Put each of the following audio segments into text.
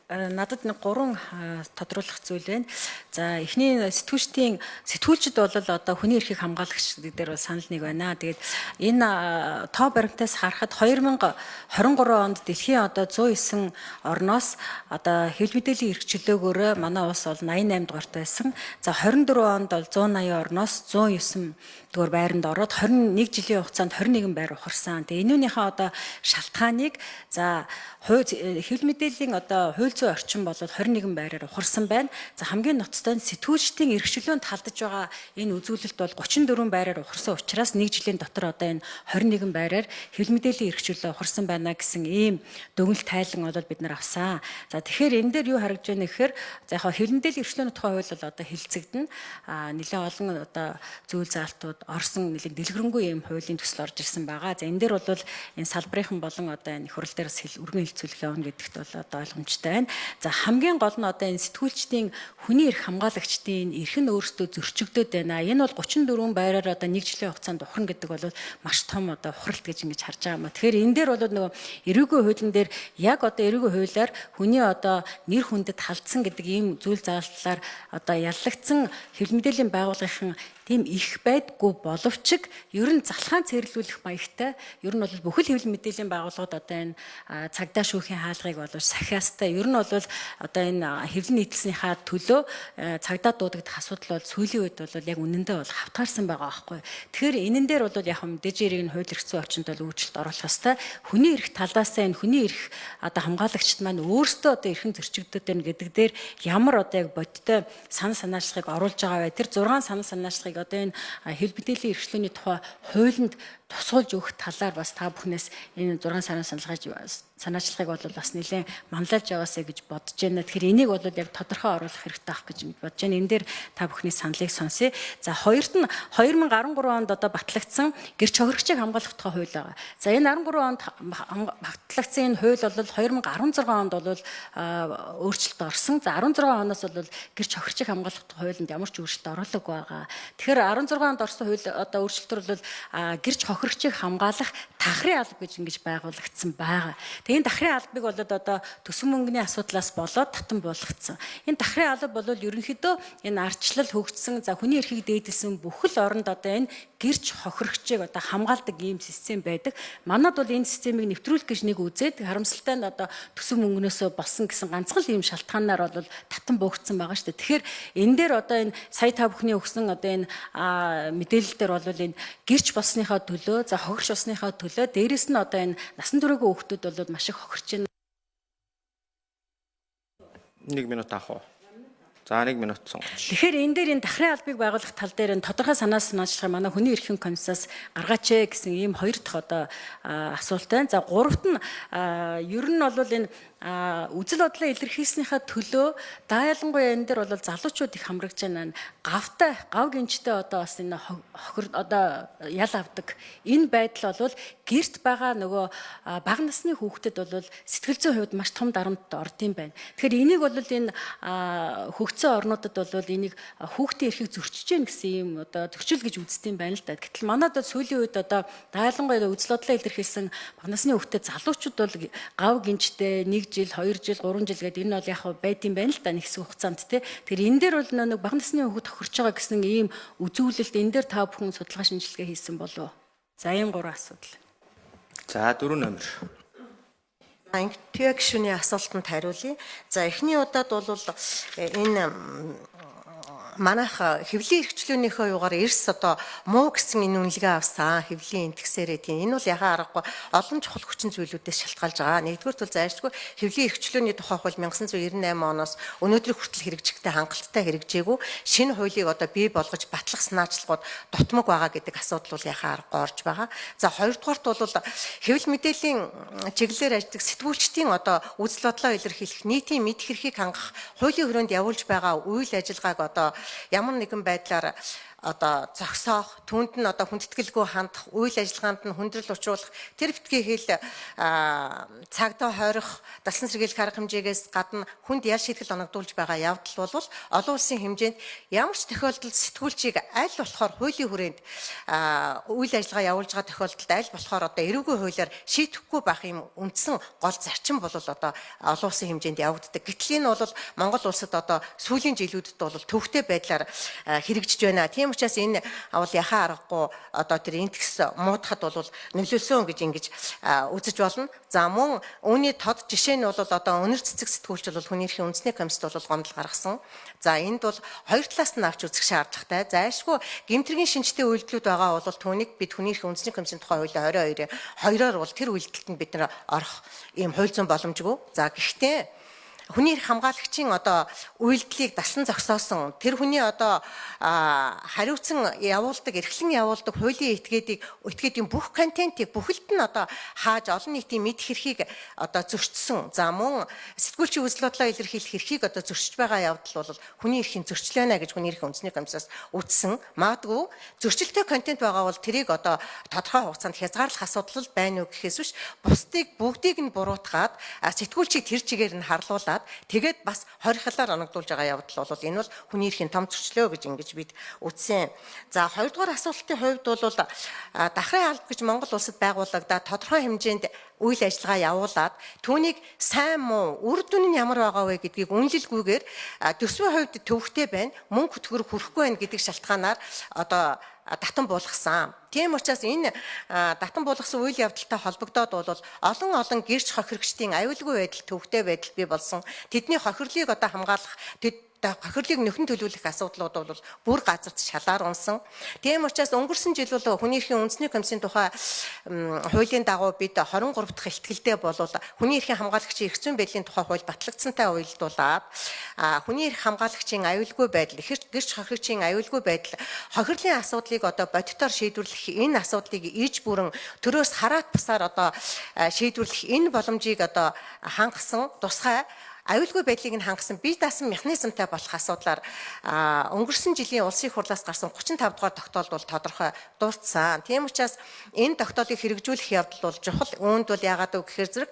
Надад нэг 3 тодруулах зүйл байна. За эхний сэтгүүлчд бол одоо хүний эрхийг хамгаалагч дээр санал нэг байна. Тэгээд энэ тоо баримтаас харахад 2023 онд дэлхийн одоо 109 орноос одоо хэвлэл мэдээллийн эрх чөлөөгөөрөө манай улс бол 88 дугаарт байсан. За 24 онд бол 180 орноос 109 дугаар байранд ороод 21 жилийн хугацаанд 21 байр ухарсан. Тэгээ энүүнийхээ одоо шалтгааныг за хэвлэл мэдээллийн одоо хууль зүйн орчин болоод 21 байраар ухарсан байна. За хамгийн ноцтой нь сэтгүүлчдийн эрх чөлөөнд халдаж байгаа энэ үзүүлэлт бол 34 байраар ухарсан учраас 1 жилийн дотор одоо энэ 21 байраар хэвлэл мэдээллийн эрх чөлөө ухарсан байна гэсэн ийм дүгнэлт тайлан бол бид нар авсан. За тэгэхээр энэ дээр юу харагдж байна гэхээр за яг хэвлэл мэдээллийн эрх чөлөөний тухай хууль бол одоо хэлцэгдэн нэлээд олон одоо зүйл заалтууд орсон нэлээд дэлгэрэнгүй ийм хуулийн төсөл орж ирсэн байгаа. За энэ дээр бол энэ салбарынхан болон одоо энэ хурал дээрээс өргөн хэлцүүлэх явна гэдэгт бол одоо ойлгомжтой байна. За хамгийн гол нь одоо энэ сэтгүүлчдийн хүний эрх хамгаалагчдын эрх нь өөрсдөө зөрчигдөд байна. Энэ бол 34 байраар одоо 1 жилийн хугацаанд ухрна гэдэг бол маш том одоо ухралт гэж ингэж харж байгаа юм. Тэгэхээр энэ дээр бол нөгөө эрүүгийн хуулийн дээр яг одоо эрүүгийн хуулиар хүний одоо нэр хүндэд халдсан гэдэг ийм зүйл заалтлаар одоо яллагдсан хэвлэл мэдээллийн байгууллагын тийм их байдгүй боловч ер нь залхаан цэрлүүлэх маягтай ер нь бол бүхэл хэвлэл мэдээллийн байгууллагууд одоо энэ цагдаа шүүхийн хаалгыг болов сахиастай ер нь бол одоо энэ хэвлэл нийтлснийхаа төлөө цагдаа дуудагдах асуудал бол сүүлийн үед бол яг үнэндээ бол хавтаарсан байгаа байхгүй. Тэгэхээр энэн дээр бол яг мэдээж эрийг нь хууль эрх зүйн орчинд бол өөрчлөлт оруулах ёстой. Хүний эрх талаасаа энэ хүний эрх одоо хамгаалагчд маань өөрсдөө одоо эрхэн зөрчигдөд байна гэдэг дээр ямар одоо яг бодиттой санал санаачлалыг оруулж байгаа вэ? Тэр 6 санал санаачлалыг одоо энэ хэвлэл мэдээллийн эрх чөлөөний тухай хуулинд тусгуулж өгөх талаар бас та бүхнээс энэ 6 санаачлагыг бол бас нэлээд манлайлж яваасаа гэж бодож байна. Тэгэхээр энийг бол яг тодорхой оруулах хэрэгтэй байх гэж бодож байна. Энэ дээр та бүхний саналыг сонсъё. За хоёрт нь 2013 онд одоо батлагдсан гэр чохирогчийг хамгаалах тухай хууль байгаа. За энэ 13 онд батлагдсан энэ хууль бол 2016 онд бол өөрчлөлт орсон. За 16 оноос бол гэр чохирогчийг хамгаалах тухай хуулинд ямар ч өөрчлөлт оруулаагүй байгаа. Тэгэхээр 16 онд орсон хууль одоо өөрчлөлтөр бол гэр чохирогчийг хамгаалах тахрын алба гэж ингэж байгуулагдсан байгаа. Тэгээ энэ тахрын албыг болоод одоо төсвөн мөнгөний асуудлаас болоод татан буулгацсан. Энэ тахрын алба бол ерөнхийдөө энэ ардчлал хөгжсөн за хүний эрхийг дээдэлсэн бүхэл оронд одоо энэ гэрч хохирогчийг одоо хамгаалдаг ийм систем байдаг. Манад бол энэ системийг нэвтрүүлэх гэж нэг үзээд харамсалтай нь одоо төсвөн мөнгнөөсөө болсон гэсэн ганцхан ийм шалтгаанаар бол татан буугдсан байгаа шүү дээ. Тэгэхээр энэ дээр одоо энэ сая та бүхний өгсөн одоо энэ мэдээлэл дээр бол энэ гэрч болсныхаа төлөө за хохирч болсныхаа төлөө дээрэс нь одоо энэ насан туршийн хүүхдүүд бол маш их хохирч байна. 1 минут авах уу? За 1 минут сонгож. Тэгэхээр энэ дээр энэ тахрын албыг байгуулах тал дээр энэ тодорхой санаачлахыг манай хүний эрхийн комиссаас гаргаач гэсэн ийм 2 дахь одоо асуулт байна. За 3-т нь ер нь бол энэ үзэл бодлоо илэрхийлснийхаа төлөө ялангуяа энэ дээр бол залуучууд их хамрагч байна. Гав гинжтэй одоо бас энэ хохир одоо ял авдаг. Энэ байдал бол гэрт байгаа нөгөө бага насны хүүхдэд бол сэтгэл зүйн хувьд маш том дарамтд орд юм байна. Тэгэхээр энийг бол энэ хөгжсөн орнуудад бол энийг хүүхдийн эрхийг зөрчиж гэн гэсэн юм одоо зөрчил гэж үздэг юм байна л да. Гэтэл манайд сүүлийн үед одоо ялангуяа үзэл бодлоо илэрхийлсэн бага насны хүүхдэд залуучууд бол гав гинжтэй 1 жил, 2 жил, 3 жил гэдэг энэ бол яг байд юм байна л да нэг хэсэг хугацаанд тий. Тэгэхээр энэ дээр бол нэг бага насны хүүхэд тохирч байгаа гэсэн ийм үзүүлэлт энэ дээр та бүхэн судалгаа шинжилгээ хийсэн болов уу? За ийм 3 асуудал. За 4 номер. Тэгээ гишүүний асуултанд хариулъя. За эхний удаад бол энэ манайх хэвлэлийн эрх чөлөөнийхөө юугаар эрс одоо муу гэсэн энэ үнэлгээ авсан хэвлэлийн интгсээрээ тийм энэ бол яхаа аргагүй олон чухал хүчин зүйлүүдээс шалтгаалж байгаа. Нэгдүгээр бол зайлшгүй хэвлэлийн эрх чөлөөний тухай хууль 1998 оноос өнөөдрийн хүртэл хэрэгжихтэй хангалттай хэрэгжээгүй шинэ хуулийг одоо бий болгож батлах санаачлагууд дутмаг байгаа гэдэг асуудал бол яхаа аргагүй орж байгаа. За хоёрдугаарт бол хэвлэл мэдээллийн чиглэлээр ажилладаг сэтгүүлчдийн одоо үзэл бодлоо илэрхийлэх нийтийн мэдэх эрхийг хангах хуулийн хүрээнд явуулж байгаа үйл ажиллагааг одоо ямар нэгэн байдлаар одоо зогсоох, түүнд нь одоо хүндэтгэлгүй хандах, үйл ажиллагаанд нь хүндрэл учруулах, тэр битгий хэл цагдаа хойрох, далсан сэргийлэх арга хэмжээгээс гадна хүнд ял шийтгэл оногдуулж байгаа явдал бол олон улсын хэмжээнд ямар ч тохиолдолд сэтгүүлчийг аль болохоор хуулийн хүрээнд үйл ажиллагаа явуулж байгаа тохиолдолд аль болохоор одоо эрүүгийн хуулиар шийтгэхгүй байх юм үндсэн гол зарчим бол одоо олон улсын хэмжээнд явагддаг. Гэтэл энэ бол Монгол улсад одоо сүүлийн жилүүдэд бол төвхтэй байдлаар хэрэгжиж байна. Тийм учраас энэ бол яхаа аргагүй одоо тэр интекс муудахад бол нөлөөлсөн гэж ингэж үзэж болно. За мөн үүний тод жишээ нь бол одоо өнөр цэцэг сэтгүүлч бол хүний эрхийн үндэсний комиссд бол гомдол гаргасан. За энд бол хоёр талаас нь авч үзэх шаардлагатай. Зайлшгүй гэмтрийн шинжтэй үйлдэлүүд байгаа бол түүнийг бид хүний эрхийн үндэсний комиссийн тухай хуулийн 22-оор бол тэр үйлдэлтэнд бид нар орох ийм хууль зүйн боломжгүй. За гэхдээ хүний эрх хамгаалагчийн одоо үйлдэлийг даслан зогсоосон тэр хүний одоо хариуцсан явуулдаг, эрхлэн явуулдаг хуулийн этгээдийн бүх контентийг бүхэлд нь одоо хааж олон нийтийн мэдэх эрхийг одоо зөрчсөн. За мөн сэтгүүлчийн үзэл бодлоо илэрхийлэх эрхийг одоо зөрчиж байгаа явдал бол хүний эрхийн зөрчлөө нэ гэж хүний эрхийн үндэсний комиссаас үздсэн. Магадгүй зөрчилтэй контент байгаа бол тэрийг одоо тодорхой хугацаанд хязгаарлах асуудал байна уу гэхээс биш, бусдыг бүгдийг нь буруутгаад сэтгүүлчийг тэр чигээр нь харлуулаад тэгээд бас хорихлоор оногдуулж байгаа явдал бол энэ бол хүний эрхийн том зөрчлөө гэж ингэж бид үзсэн. За хоёрдугаар асуултын хувьд бол дахрын алба гэж Монгол улсад байгуулагдаад тодорхой хэмжээнд үйл ажиллагаа явуулаад түүнийг сайн муу үр дүн нь ямар байгаа вэ гэдгийг үнэлэлгүйгээр төсвийн хувьд төвөгтэй байна, мөнгө хөтгөр хүрэхгүй байна гэдэг шалтгаанаар одоо татан буулгасан. Тийм учраас энэ татан буулгасан үйл явдалтай холбогдоод бол олон гэрч хохирогчдын аюулгүй байдал төвөгтэй байдал бий болсон. Тэдний хохирлыг одоо хамгаалах, хохирлыг нөхөн төлөвлөх асуудлууд бол бүр газарт шалаар унсан. Тийм учраас өнгөрсөн жил бол хүний эрхийн үндэсний комиссийн тухай хуулийн дагуу бид 23 дахь ихтгэлдээ болол хүний эрхийн хамгаалагчийн эрх зүйн байдлын тухай хууль батлагдсантай уялдуулаад хүний эрх хамгаалагчийн аюулгүй байдал, гэрч хохирогчийн аюулгүй байдал, хохирлын асуудлыг одоо бодитоор шийдвэрлэх энэ асуудлыг иж бүрэн төрөөс хараат бусаар одоо шийдвэрлэх энэ боломжийг одоо хангасан тусгай аюулгүй байдлыг нь хангасан бие даасан механизмтай болох асуудлаар өнгөрсөн жилийн улсын хурлаас гарсан 35 дугаар тогтоолд бол тодорхой дурдсан. Тийм учраас энэ тогтоолыг хэрэгжүүлэх явдал бол чухал. Үүнд бол яагаад вэ гэхээр зэрэг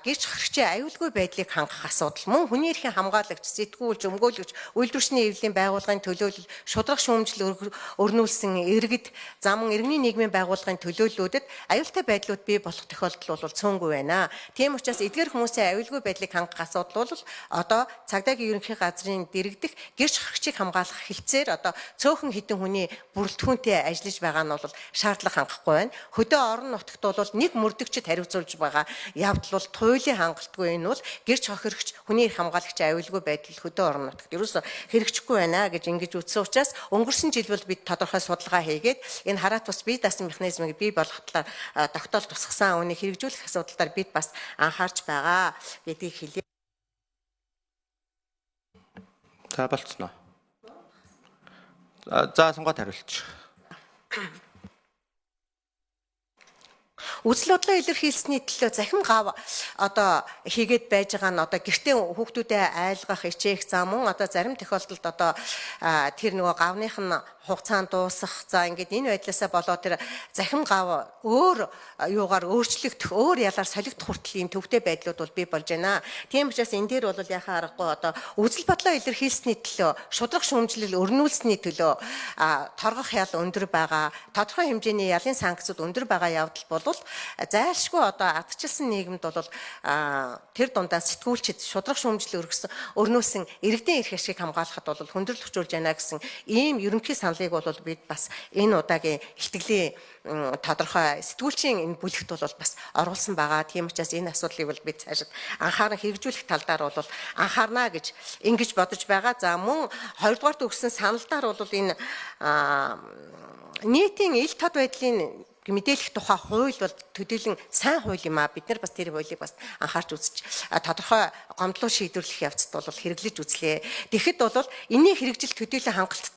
гэрч хохирогчийн аюулгүй байдлыг хангах асуудал, мөн хүний эрхийн хамгаалагч, сэтгүүлч, өмгөөлөгч, үйлдвэрчний эвлэлийн байгууллагын төлөөлөл, шударга шүүмжил өрнүүлсэн иргэд, зам иргэний нийгмийн байгууллагын төлөөллүүдэд аюултай байдлууд бий болох тохиолдол бол цөөнгүй байна. Тийм учраас эдгээр хүмүүсийн аюулгүй байдлыг хангах асуудал бол одоо цагдаагийн ерөнхий газрын дэргэдэх гэрч хохирогчийг хамгаалах хэлцээр одоо цөөхөн хэдэн хүний бүрэлдэхүүнтэй ажиллаж байгаа нь бол шаардлага хангахгүй байна. Хөдөө орон нутагт бол нэг мөрдөгчд хариуцуулж байгаа явдал бол туйлын хангалтгүй. Энэ бол гэрч хохирогч, хүний эрх хамгаалагчийн аюулгүй байдал хөдөө орон нутагт ерөөсө хэрэгжихгүй байна гэж ингэж үзсэн учраас өнгөрсөн жил бол бид тодорхой судалгаа хийгээд энэ хараат бус бие даасан механизмыг бий болгох талаар тогтоол тусгасан. Үүнийг хэрэгжүүлэх асуудалаар бид бас анхаарч байгаа гэдгийг хэлье. За болцсноо. За сонгоод хариулчих. Үзэл бодлоо илэрхийлсэний төлөө захим гав одоо хийгээд байж байгаа нь одоо гэртээ хүүхдүүдэд айлгах, ичээх, за мөн одоо зарим тохиолдолд одоо тэр нөгөө гавных нь хугацаанд дуусах, за ингээд энэ байдлаасаа болоод тэр захим гав өөр юугаар өөрчлөгдөх, өөр ялаар солигдох хүртэл ийм төвтэй байдлууд бол бий болж байна. Тийм учраас энэ дээр бол яхаа аргагүй одоо үзэл бодлоо илэрхийлсэний төлөө, шударга шүүмжлэл өрнүүлсэний төлөө торгох ял өндөр байгаа, тодорхой хэмжээний ялын санкцууд өндөр байгаа явдал бол зайлшгүй одоо ардчилсан нийгэмд бол тэр дундаа сэтгүүлчид шударга шүүмжлэл өрнүүлсэн иргэдийн эрх ашиг хамгаалахад бол хүндрэл учруулж байна гэсэн ийм ерөнхий саналыг бол бид бас энэ удаагийн ихтгэлийн тодорхой сэтгүүлчийн энэ бүлэгт бол бас оруулсан байгаа. Тийм учраас энэ асуудлыг бол бид цаашид анхааран хэрэгжүүлэх талдаар бол анхаарна гэж ингэж бодож байгаа. За мөн хоёрдугаарт өгсөн саналдаар бол энэ нийтийн ил тод байдлын мэдээлэх тухай хууль бол төдийлөн сайн хууль юм а. Бид нар бас тэр хуулийг бас анхаарч үзэж тодорхой гомдлоо шийдвэрлэх явцад бол хэрэглэж үзлээ. Тэгэхэд бол энэний хэрэгжил төдийлөн хангалттай